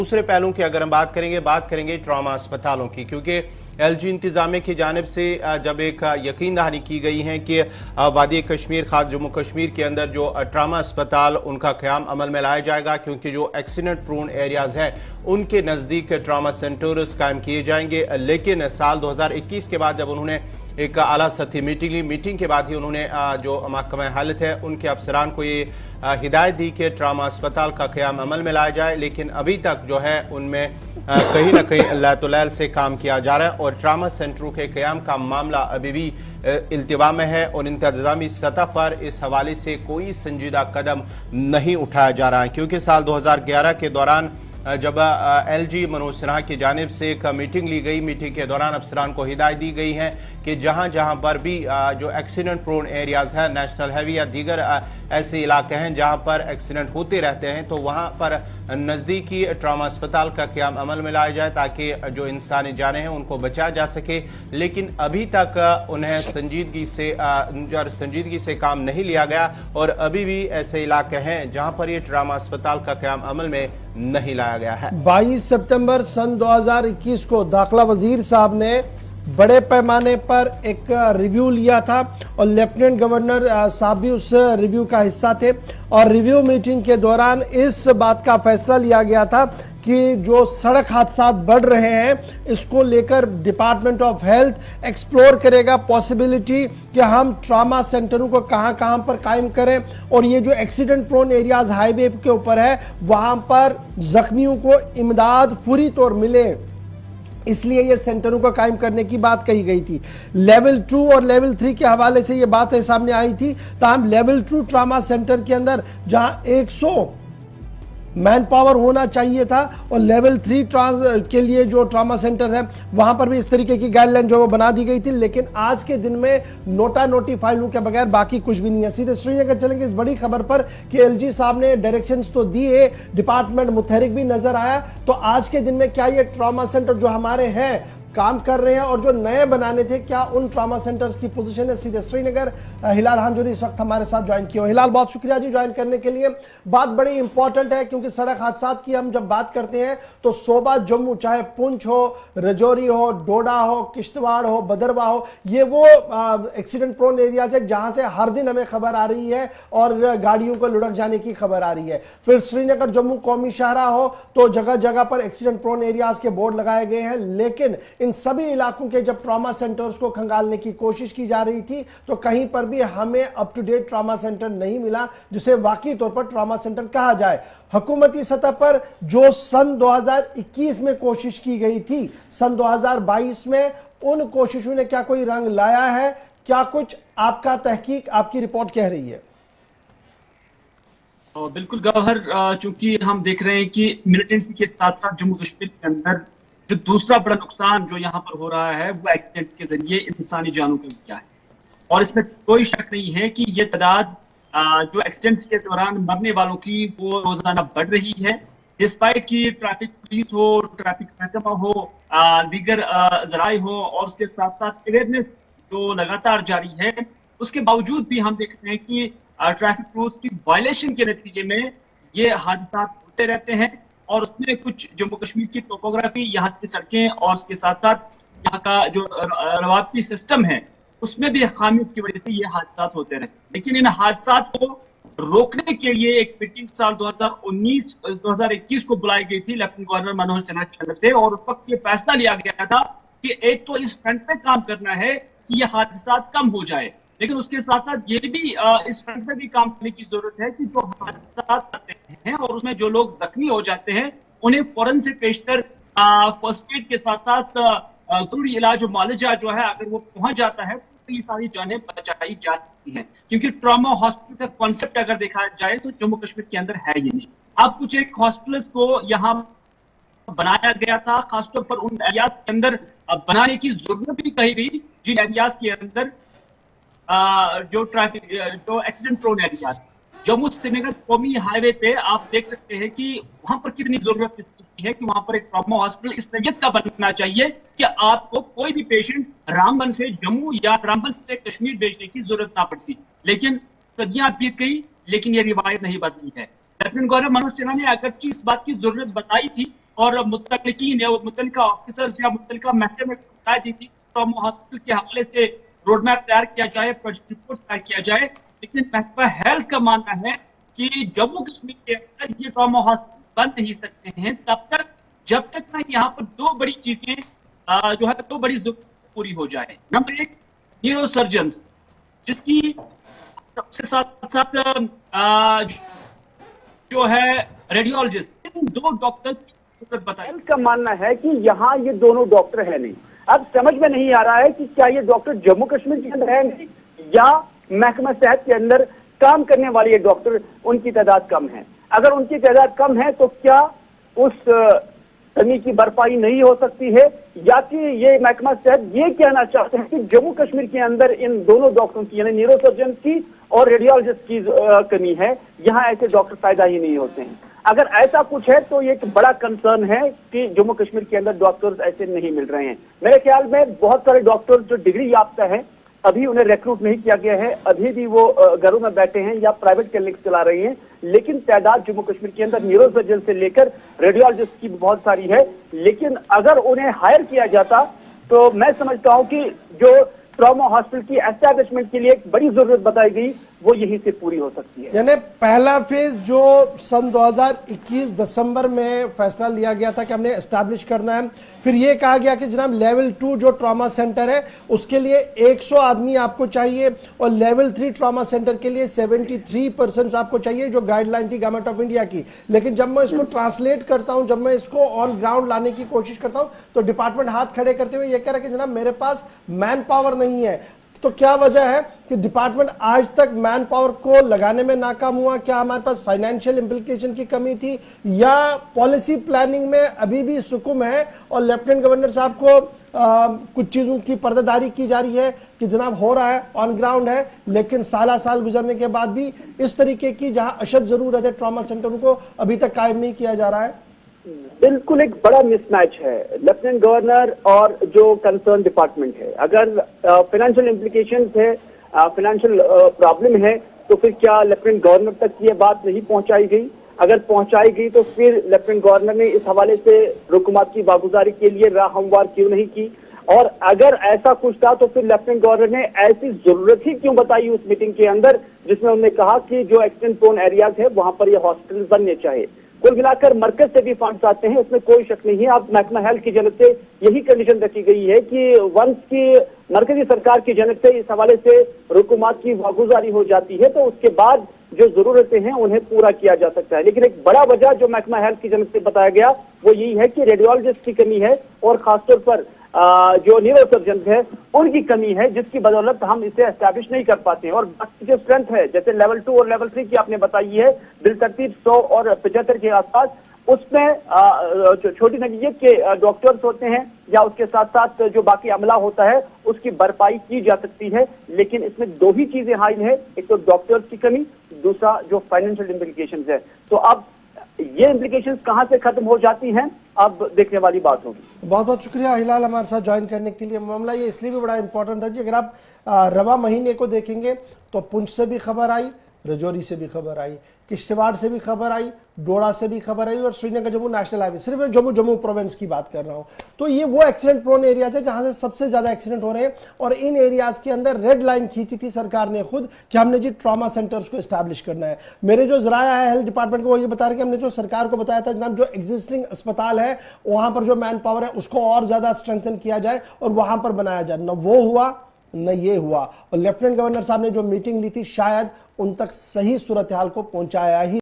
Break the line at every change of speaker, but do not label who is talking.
दूसरे पहलू की अगर हम बात करेंगे ट्रॉमा अस्पतालों की, क्योंकि एलजी इंतजामिया की जानिब से जब एक यकीन दहानी की गई है कि वादी कश्मीर खास जम्मू कश्मीर के अंदर जो ट्रामा अस्पताल उनका क़याम अमल में लाया जाएगा, क्योंकि जो एक्सीडेंट प्रोन एरियाज हैं उनके नज़दीक ट्रामा सेंटर्स कायम किए जाएंगे। लेकिन साल 2021 के बाद जब उन्होंने एक आला सतही मीटिंग ली, मीटिंग के बाद ही उन्होंने जो महकमा हालत है उनके अफसरान को ये हिदायत दी कि ट्रामा अस्पताल का क़याम अमल में लाया जाए। लेकिन अभी तक जो है उनमें कहीं ना कहीं लैतुलैल से काम किया जा रहा है और ट्रामा सेंटरों के क़याम का मामला अभी भी इल्तिवा में है और इंतजामी सतह पर इस हवाले से कोई संजीदा कदम नहीं उठाया जा रहा है। क्योंकि साल 2011 के दौरान जब एलजी मनोज सिन्हा की जानिब से एक मीटिंग ली गई, मीटिंग के दौरान अफसरान को हिदायत दी गई है कि जहां जहां पर भी जो एक्सीडेंट प्रोन एरियाज हैं, नेशनल हाईवे या दीगर ऐसे इलाके हैं जहां पर एक्सीडेंट होते रहते हैं, तो वहां पर नज़दीकी ट्रामा अस्पताल का क़याम अमल में लाया जाए ताकि जो इंसानी जाने हैं उनको बचाया जा सके। लेकिन अभी तक उन्हें संजीदगी से काम नहीं लिया गया और अभी भी ऐसे इलाके हैं जहां पर ये ट्रामा अस्पताल का क़याम अमल में नहीं लाया गया है।
22 सितंबर सन 2021 को दाखिला वजीर साहब ने बड़े पैमाने पर एक रिव्यू लिया था और लेफ्टिनेंट गवर्नर साहब भी उस रिव्यू का हिस्सा थे और रिव्यू मीटिंग के दौरान इस बात का फैसला लिया गया था कि जो सड़क हादसा बढ़ रहे हैं इसको लेकर डिपार्टमेंट ऑफ हेल्थ एक्सप्लोर करेगा पॉसिबिलिटी कि हम ट्रामा सेंटरों को कहां पर कायम करें और ये जो एक्सीडेंट प्रोन एरियाज हाईवे के ऊपर है वहां पर जख्मियों को इमदाद पूरी तौर मिले, इसलिए ये सेंटरों को कायम करने की बात कही गई थी। लेवल 2 और लेवल 3 के हवाले से ये बात सामने आई थी। ताहम लेवल 2 ट्रामा सेंटर के अंदर जहां 100 मैन पावर होना चाहिए था और लेवल 3 के लिए जो ट्रामा सेंटर है वहां पर भी इस तरीके की गाइडलाइन जो वो बना दी गई थी। लेकिन आज के दिन में नोटी फाइलों के बगैर बाकी कुछ भी नहीं है। सीधे श्रीनगर चलेंगे इस बड़ी खबर पर कि एलजी साहब ने डायरेक्शंस तो दिए, डिपार्टमेंट मुतहरिक भी नजर आया। तो आज के दिन में क्या ये ट्रामा सेंटर जो हमारे हैं काम कर रहे हैं और जो नए बनाने थे क्या उन ट्रामा सेंटर्स की पोजीशन है? सीधे श्रीनगर हिलाल हांजुरी इस वक्त हमारे साथ ज्वाइन किया। हिलाल, बहुत शुक्रिया जी ज्वाइन करने के लिए। बात बड़ी इंपॉर्टेंट है क्योंकि सड़क हादसा की हम जब बात करते हैं तो सोबा जम्मू, चाहे पुंछ हो, रजौरी हो, डोडा हो, किश्तवाड़ हो, बदरवा हो, ये वो एक्सीडेंट प्रोन एरियाज है जहां से हर दिन हमें खबर आ रही है और गाड़ियों को लुढ़क जाने की खबर आ रही है। फिर श्रीनगर जम्मू कौमी शाहरा हो तो जगह जगह पर एक्सीडेंट प्रोन एरियाज के बोर्ड लगाए गए हैं। लेकिन इन सभी इलाकों के जब ट्रॉमा सेंटर्स को खंगालने की कोशिश की जा रही थी तो कहीं पर भी हमें up to date trauma centre नहीं मिला जिसे वाकई तौर पर ट्रॉमा सेंटर कहा जाए। हुकूमती सतह पर जो सन 2021 में कोशिश की गई थी, सन 2022 में उन कोशिशों ने क्या कोई रंग लाया है? क्या कुछ आपका तहकीक, आपकी रिपोर्ट कह रही है?
बिल्कुल गौहर, चूंकि हम देख रहे हैं कि मिलिटेंसी के साथ साथ जम्मू कश्मीर के अंदर जो दूसरा बड़ा नुकसान जो यहाँ पर हो रहा है वो एक्सीडेंट के जरिए इंसानी जानों का क्या है। और इसमें कोई शक नहीं है कि ये तादाद जो एक्सीडेंट्स के दौरान मरने वालों की वो रोजाना बढ़ रही है। डिस्पाइट की ट्रैफिक पुलिस हो, ट्रैफिक महकमा हो, दीगर जराए हो और उसके साथ साथ अवेयरनेस जो लगातार जारी है, उसके बावजूद भी हम देखते हैं कि ट्रैफिक रूल्स की वायलेशन के नतीजे में ये हादसा होते रहते हैं। और उसमें कुछ जम्मू कश्मीर की टोपोग्राफी, यहाँ की सड़कें और उसके साथ साथ यहाँ का जो रवाबती सिस्टम है उसमें भी खामियों की वजह से ये हादसा होते रहते हैं। लेकिन इन हादसा को रोकने के लिए एक मीटिंग साल 2019-2021 को बुलाई गई थी लेफ्टिनेंट गवर्नर मनोज सिन्हा की तरफ से और उस वक्त ये फैसला लिया गया था कि एक तो इस फ्रंट पे काम करना है कि ये हादसा कम हो जाए, लेकिन उसके साथ साथ ये भी इस फ्रंट पे भी काम करने की जरूरत है कि जो हादसा आते हैं और उसमें जो लोग जख्मी हो जाते हैं उन्हें फौरन से पेशतर फर्स्ट एड के साथ साथ जरूरी इलाज और मुआवजा जो है अगर वो पहुंच जाता है तो ये सारी जानें बचाई जा सकती हैं। क्योंकि ट्रॉमा हॉस्पिटल का कॉन्सेप्ट अगर देखा जाए तो जम्मू कश्मीर के अंदर है ही नहीं। अब कुछ एक हॉस्पिटल्स को यहाँ बनाया गया था खासतौर पर उन एरियाज के अंदर बनाने की जरूरत भी कही गई जिन एरियाज के अंदर जो ट्रैफिक जो accident prone area Jammu Srinagar कौमी हाईवे पे आप देख सकते हैं कि वहां पर कितनी जरूरत इस चीज की है कि वहां पर एक ट्रॉमा हॉस्पिटल इस नैयत का बनना चाहिए कि आपको कोई भी पेशेंट रामबन से जम्मू या रामबन से कश्मीर भेजने की जरूरत ना पड़ती। लेकिन सदियां बीत गई लेकिन ये रिवायत नहीं बदली है। लेफ्टिनेंट गवर्नर मनोज सिन्हा ने अगरचे इस बात की जरूरत बताई थी और मुतल्लिकीन या मुतल्लिका ऑफिसर्स या मुतल्लिका महकमे को बताई दी थी ट्रॉमा हॉस्पिटल के हवाले से रोड मैप तैयार किया जाए, प्रोजेक्ट रिपोर्ट तैयार किया जाए। लेकिन महकमा हेल्थ का मानना है कि जम्मू कश्मीर के अंदर ये ट्रॉमा हॉस्पिटल बन नहीं सकते हैं तब तक जब तक ना यहाँ पर दो बड़ी चीजें जो है दो बड़ी जरूरत पूरी हो जाए। नंबर एक, न्यूरो सर्जन्स, जिसकी सबसे साथ साथ जो है रेडियोलॉजिस्ट, इन दो डॉक्टर की जरूरत बताई।
का मानना है कि यहाँ ये दोनों डॉक्टर है नहीं। अब समझ में नहीं आ रहा है कि क्या ये डॉक्टर जम्मू कश्मीर के अंदर है नहीं या महकमा सेहत के अंदर काम करने वाले ये डॉक्टर उनकी तादाद कम है। अगर उनकी तादाद कम है तो क्या उस कमी की भरपाई नहीं हो सकती है, या कि ये महकमा सेहत ये कहना चाहते हैं कि जम्मू कश्मीर के अंदर इन दोनों डॉक्टरों की यानी न्यूरो सर्जन की और रेडियोलॉजिस्ट की कमी है, यहाँ ऐसे डॉक्टर पैदा ही नहीं होते हैं। अगर ऐसा कुछ है तो ये एक बड़ा कंसर्न है कि जम्मू कश्मीर के अंदर डॉक्टर्स ऐसे नहीं मिल रहे हैं। मेरे ख्याल में बहुत सारे डॉक्टर्स जो डिग्री याफ्ता है अभी उन्हें रिक्रूट नहीं किया गया है, अभी भी वो घरों में बैठे हैं या प्राइवेट क्लिनिक चला रही हैं। लेकिन तादाद जम्मू कश्मीर के अंदर न्यूरो सर्जन से लेकर रेडियोलॉजिस्ट की बहुत सारी है। लेकिन अगर उन्हें हायर किया जाता तो मैं समझता हूं कि जो ट्रॉमा हॉस्पिटल की एस्टैब्लिशमेंट के लिए एक बड़ी जरूरत बताई गई वो यहीं से पूरी हो सकती है।
यानी पहला फेज जो सन 2021 दिसंबर में फैसला लिया गया था कि हमने एस्टैब्लिश करना है, फिर ये कहा गया कि जनाब लेवल 2 जो ट्रॉमा सेंटर है उसके लिए 100 आदमी आपको चाहिए और लेवल 3 ट्रॉमा सेंटर के लिए 73% आपको चाहिए, जो गाइडलाइन थी गवर्नमेंट ऑफ इंडिया की। लेकिन जब मैं इसको ट्रांसलेट करता हूं, जब मैं इसको ऑन ग्राउंड लाने की कोशिश करता हूं तो डिपार्टमेंट हाथ खड़े करते हुए ये कह रहा है कि जनाब मेरे पास मैन पावर नहीं है। तो क्या वजह है कि डिपार्टमेंट आज तक मैन पावर को लगाने में नाकाम हुआ? क्या हमारे पास फाइनेंशियल इंप्लीकेशन की कमी थी या पॉलिसी प्लानिंग में अभी भी सुकुम है और लेफ्टिनेंट गवर्नर साहब को कुछ चीजों की पर्दादारी की जा रही है कि जनाब हो रहा है, ऑन ग्राउंड है, लेकिन साल गुजरने के बाद भी इस तरीके की जहां अशद जरूरत है ट्रॉमा सेंटरों को अभी तक कायम नहीं किया जा रहा है?
बिल्कुल एक बड़ा मिसमैच है लेफ्टिनेंट गवर्नर और जो कंसर्न डिपार्टमेंट है। अगर फाइनेंशियल इम्प्लीकेशंस है, फाइनेंशियल प्रॉब्लम है, तो फिर क्या लेफ्टिनेंट गवर्नर तक ये बात नहीं पहुंचाई गई? अगर पहुंचाई गई तो फिर लेफ्टिनेंट गवर्नर ने इस हवाले से हुकूमत की वागुजारी के लिए राह हमवार क्यों नहीं की? और अगर ऐसा कुछ था तो फिर लेफ्टिनेंट गवर्नर ने ऐसी जरूरत ही क्यों बताई उस मीटिंग के अंदर जिसमें उन्होंने कहा कि जो एक्सीडेंट प्रोन एरियाज है वहां पर ये हॉस्पिटल बनने चाहिए। कुल मिलाकर मरकज से भी फंड्स आते हैं, उसमें कोई शक नहीं है। अब महकमा हेल्थ की जनत से यही कंडीशन रखी गई है कि वंस की मरकजी सरकार की जनत से इस हवाले से हुकूमत की वागुजारी हो जाती है तो उसके बाद जो जरूरतें हैं उन्हें पूरा किया जा सकता है। लेकिन एक बड़ा वजह जो महकमा हेल्थ की जनत से बताया गया वो यही है कि रेडियोलॉजिस्ट की कमी है और खासतौर पर जो न्यूरो सर्जन है उनकी कमी है, जिसकी बदौलत हम इसे एस्टैब्लिश नहीं कर पाते हैं। और बाकी जो स्ट्रेंथ है जैसे लेवल 2 और लेवल 3 की आपने बताई है बिलतरतीब 100 और 75 के आसपास, उसमें छोटी नजीयत के डॉक्टर्स होते हैं या उसके साथ साथ जो बाकी अमला होता है उसकी भरपाई की जा सकती है। लेकिन इसमें दो ही चीजें हाइल है, एक तो डॉक्टर्स की कमी, दूसरा जो फाइनेंशियल इम्प्लीकेशंस है। तो अब ये इम्प्लीकेशंस कहां से खत्म हो जाती हैं अब देखने वाली बात होगी।
बहुत बहुत शुक्रिया हिलाल हमारे साथ ज्वाइन करने के लिए। मामला ये इसलिए भी बड़ा इंपॉर्टेंट था जी, अगर आप रवा महीने को देखेंगे तो पुंछ से भी खबर आई, रजौरी से भी खबर आई, किश्तवाड़ से भी खबर आई, डोडा से भी खबर आई और श्रीनगर जम्मू नेशनल हाईवे, सिर्फ जम्मू प्रोविंस की बात कर रहा हूं। तो ये वो एक्सीडेंट प्रोन एरियाज है जहां से सबसे ज्यादा एक्सीडेंट हो रहे हैं और इन एरियाज के अंदर रेड लाइन खींची थी सरकार ने खुद कि हमने जी ट्रॉमा सेंटर्स को एस्टैब्लिश करना है। मेरे जो जराया है हेल्थ डिपार्टमेंट को वो ये बता रहे कि हमने जो सरकार को बताया था जनाब जो एग्जिस्टिंग अस्पताल है वहां पर जो मैन पावर है उसको और ज्यादा स्ट्रेंथन किया जाए और वहां पर बनाया जाए। न वो हुआ न ये हुआ और लेफ्टिनेंट गवर्नर साहब ने जो मीटिंग ली थी शायद उन तक सही सूरत हाल को पहुंचाया ही